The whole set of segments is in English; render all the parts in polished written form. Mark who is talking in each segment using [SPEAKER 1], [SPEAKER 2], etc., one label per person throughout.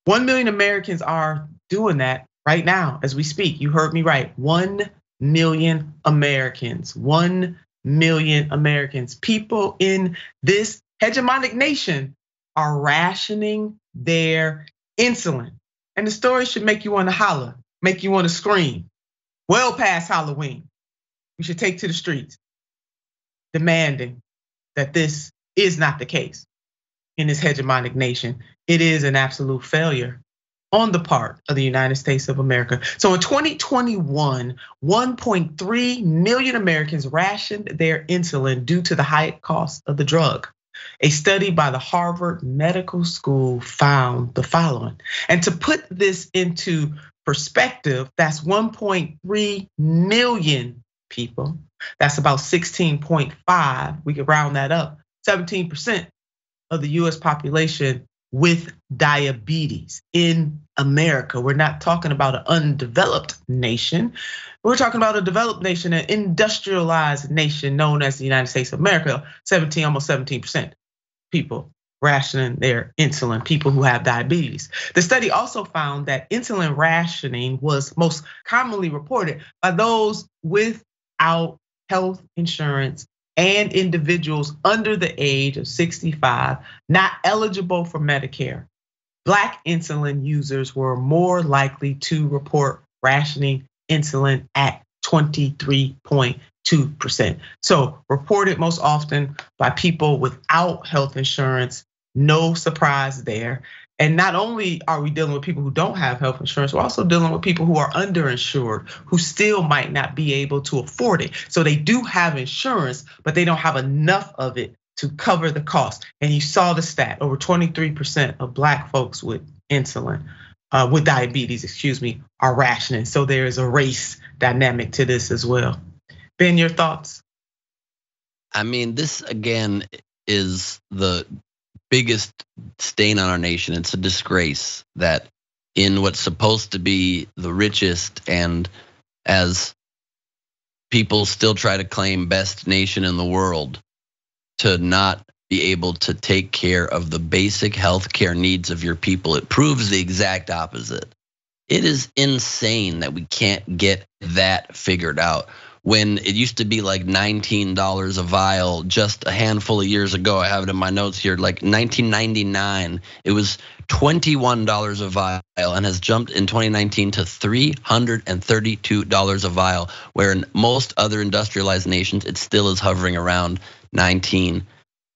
[SPEAKER 1] 1 million Americans are doing that right now as we speak. You heard me right. 1 million Americans. 1 million Americans. People in this hegemonic nation are rationing their insulin. And the story should make you want to holler, make you want to scream. Well past Halloween, we should take to the streets demanding that this is not the case in this hegemonic nation. It is an absolute failure on the part of the United States of America. So in 2021, 1.3 million Americans rationed their insulin due to the high cost of the drug. A study by the Harvard Medical School found the following. And to put this into perspective, that's 1.3 million people. That's about 16.5, we could round that up, 17% of the US population with diabetes in America. We're not talking about an undeveloped nation. We're talking about a developed nation, an industrialized nation known as the United States of America. Almost 17% people rationing their insulin, people who have diabetes. The study also found that insulin rationing was most commonly reported by those without health insurance and individuals under the age of 65, not eligible for Medicare. Black insulin users were more likely to report rationing insulin at 23.2%. So reported most often by people without health insurance, no surprise there. And not only are we dealing with people who don't have health insurance, we're also dealing with people who are underinsured, who still might not be able to afford it. So they do have insurance, but they don't have enough of it to cover the cost. And you saw the stat, over 23% of Black folks with insulin, with diabetes, are rationing. So there is a race dynamic to this as well. Ben, your thoughts?
[SPEAKER 2] I mean, this again is the biggest stain on our nation. It's a disgrace that in what's supposed to be the richest, and as people still try to claim best nation in the world, to not be able to take care of the basic health care needs of your people. It proves the exact opposite. It is insane that we can't get that figured out. When it used to be like $19 a vial just a handful of years ago, I have it in my notes here, like 1999, it was $21 a vial and has jumped in 2019 to $332 a vial, where in most other industrialized nations, it still is hovering around 19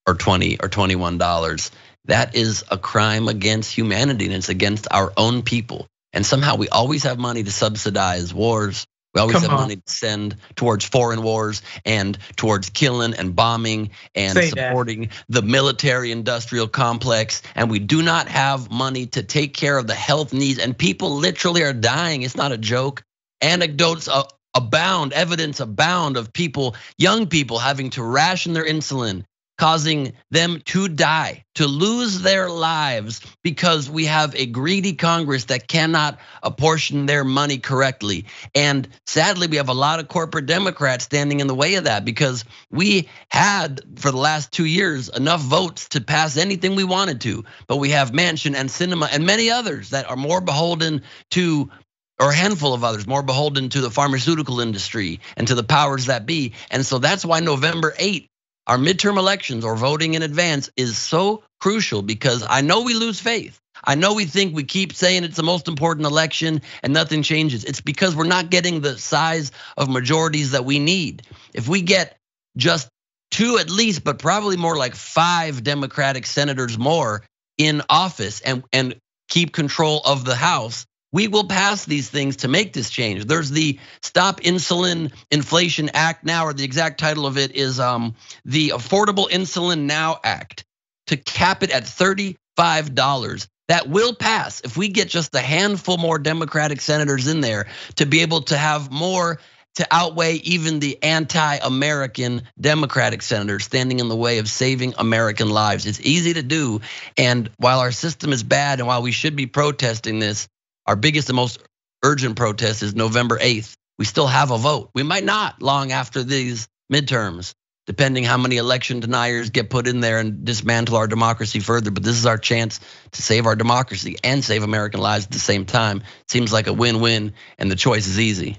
[SPEAKER 2] or 20 or $21. That is a crime against humanity, and it's against our own people. And somehow we always have money to subsidize wars. We always have money to send towards foreign wars and towards killing and bombing and supporting the military industrial complex. And we do not have money to take care of the health needs. And people literally are dying. It's not a joke. Anecdotes abound, evidence abound of people, young people having to ration their insulin, causing them to die, to lose their lives because we have a greedy Congress that cannot apportion their money correctly. And sadly, we have a lot of corporate Democrats standing in the way of that, because we had, for the last 2 years, enough votes to pass anything we wanted to. But we have Manchin and Sinema and many others that are more beholden to, or a handful of others, more beholden to the pharmaceutical industry and to the powers that be. And so that's why November 8th, our midterm elections or voting in advance, is so crucial, because I know we lose faith. I know we think, we keep saying it's the most important election and nothing changes. It's because we're not getting the size of majorities that we need. If we get just 2 at least, but probably more like 5 Democratic senators more in office and keep control of the House, we will pass these things to make this change. There's the Stop Insulin Inflation Act now, or the exact title of it is the Affordable Insulin Now Act, to cap it at $35. That will pass if we get just a handful more Democratic senators in there to be able to have more to outweigh even the anti-American Democratic senators standing in the way of saving American lives. It's easy to do, and while our system is bad and while we should be protesting this, our biggest and most urgent protest is November 8th. We still have a vote. We might not long after these midterms, depending how many election deniers get put in there and dismantle our democracy further. But this is our chance to save our democracy and save American lives at the same time. Seems like a win-win, and the choice is easy.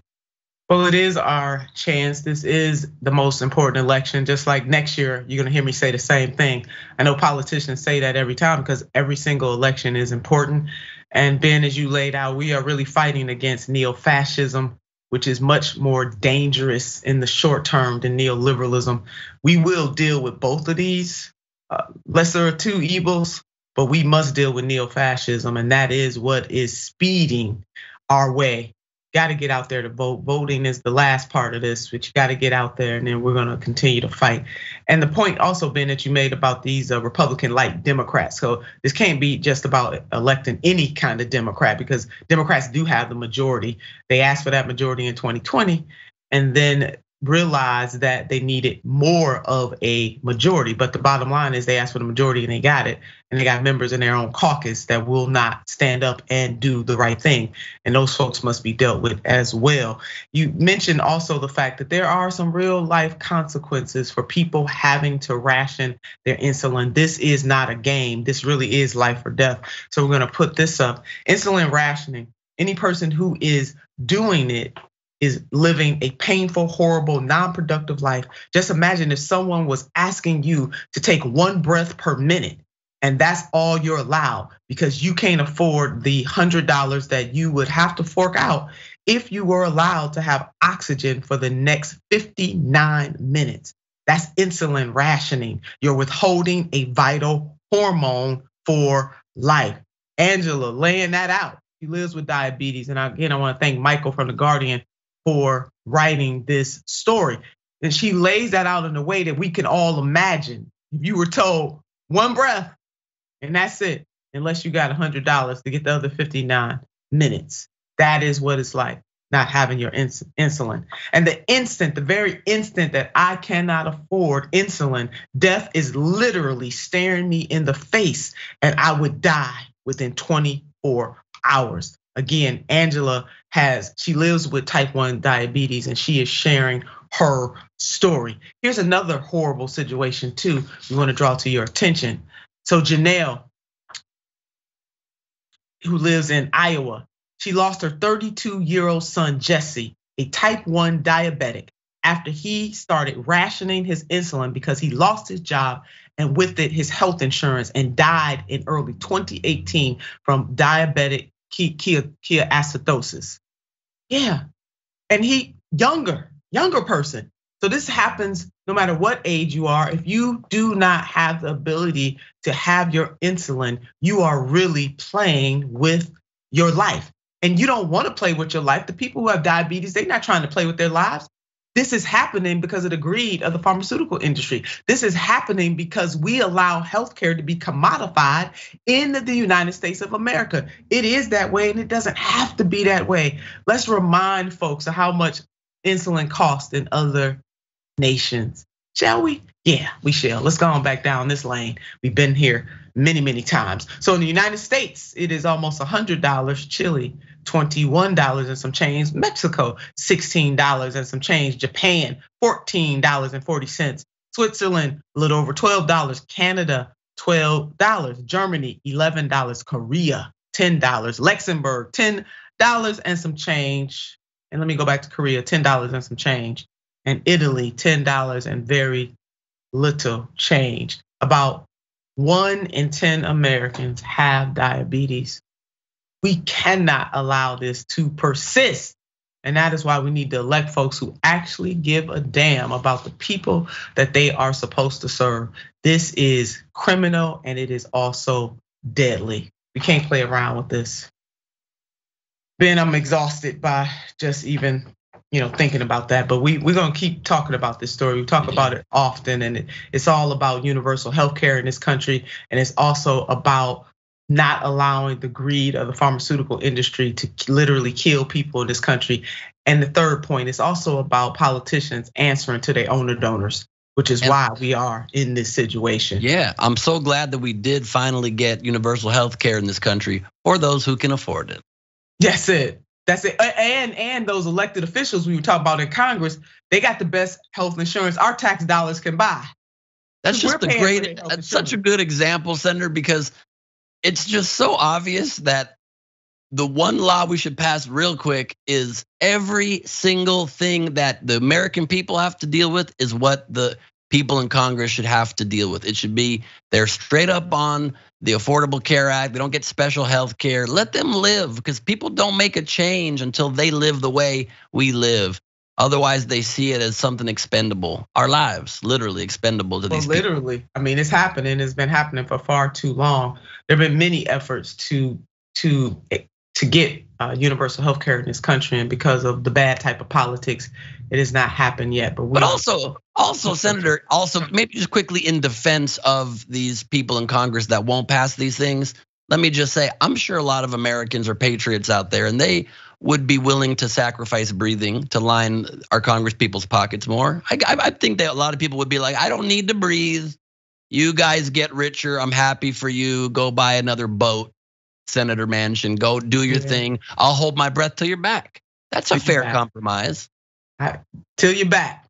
[SPEAKER 1] Well, it is our chance. This is the most important election. Just like next year, you're gonna hear me say the same thing. I know politicians say that every time because every single election is important. And Ben, as you laid out, we are really fighting against neo-fascism, which is much more dangerous in the short term than neoliberalism. We will deal with both of these lesser of two evils, but we must deal with neo-fascism, and that is what is speeding our way. Got to get out there to vote. Voting is the last part of this, but you got to get out there, and then we're going to continue to fight. And the point also, Ben, that you made about these Republican-like Democrats. So this can't be just about electing any kind of Democrat, because Democrats do have the majority. They asked for that majority in 2020, and then realized that they needed more of a majority. But the bottom line is they asked for the majority and they got it. And they got members in their own caucus that will not stand up and do the right thing. And those folks must be dealt with as well. You mentioned also the fact that there are some real life consequences for people having to ration their insulin. This is not a game. This really is life or death. So we're gonna put this up. Insulin rationing, any person who is doing it is living a painful, horrible, non-productive life. Just imagine if someone was asking you to take 1 breath per minute, and that's all you're allowed because you can't afford the $100 that you would have to fork out if you were allowed to have oxygen for the next 59 minutes. That's insulin rationing. You're withholding a vital hormone for life. Angela laying that out. She lives with diabetes. And again, I want to thank Michael from The Guardian for writing this story. And she lays that out in a way that we can all imagine. If you were told 1 breath and that's it, unless you got $100 to get the other 59 minutes. That is what it's like not having your insulin. And the very instant that I cannot afford insulin, death is literally staring me in the face and I would die within 24 hours. Again, Angela she lives with type 1 diabetes and she is sharing her story. Here's another horrible situation too, we wanna draw to your attention. So Janelle, who lives in Iowa, she lost her 32-year-old son, Jesse, a type 1 diabetic, after he started rationing his insulin because he lost his job and with it his health insurance and died in early 2018 from diabetic ketoacidosis. Yeah, and he younger person. So this happens no matter what age you are. If you do not have the ability to have your insulin, you are really playing with your life. And you don't want to play with your life. The people who have diabetes, they're not trying to play with their lives. This is happening because of the greed of the pharmaceutical industry. This is happening because we allow healthcare to be commodified in the United States of America. It is that way and it doesn't have to be that way. Let's remind folks of how much insulin costs in other nations. Shall we? Yeah, we shall. Let's go on back down this lane. We've been here many times. So in the United States, it is almost $100. Chile, $21 and some change. Mexico, $16 and some change. Japan, $14.40. Switzerland, a little over $12. Canada, $12. Germany, $11. Korea, $10. Luxembourg, $10 and some change. And let me go back to Korea, $10 and some change. And Italy, $10 and very little change. About 1 in 10 Americans have diabetes. We cannot allow this to persist. And that is why we need to elect folks who actually give a damn about the people that they are supposed to serve. This is criminal and it is also deadly. We can't play around with this. Ben, I'm exhausted by just even thinking about that, but we're gonna keep talking about this story. We talk about it often, and it's all about universal healthcare in this country, and it's also about not allowing the greed of the pharmaceutical industry to literally kill people in this country. And the third point is also about politicians answering to their owner donors, which is why we are in this situation.
[SPEAKER 2] Yeah, I'm so glad that we did finally get universal healthcare in this country for those who can afford it.
[SPEAKER 1] That's it. That's it. And those elected officials we were talking about in Congress, they got the best health insurance our tax dollars can buy.
[SPEAKER 2] That's just that's such a good example, Senator, because it's just so obvious that the one law we should pass real quick is every single thing that the American people have to deal with is what the people in Congress should have to deal with. It should be they're straight up on the Affordable Care Act. They don't get special health care. Let them live, because people don't make a change until they live the way we live. Otherwise, they see it as something expendable. Our lives, literally expendable to these people.
[SPEAKER 1] Literally, I mean, it's happening. It's been happening for far too long. There have been many efforts to get universal health care in this country, and because of the bad type of politics, it has not happened yet. But
[SPEAKER 2] also, Senator, maybe just quickly in defense of these people in Congress that won't pass these things, let me just say, I'm sure a lot of Americans are patriots out there, and they would be willing to sacrifice breathing to line our Congress people's pockets more. I think that a lot of people would be like, I don't need to breathe. You guys get richer. I'm happy for you. Go buy another boat, Senator Manchin. Go do your thing. I'll hold my breath till you're back. That's a fair compromise.
[SPEAKER 1] Till you're back.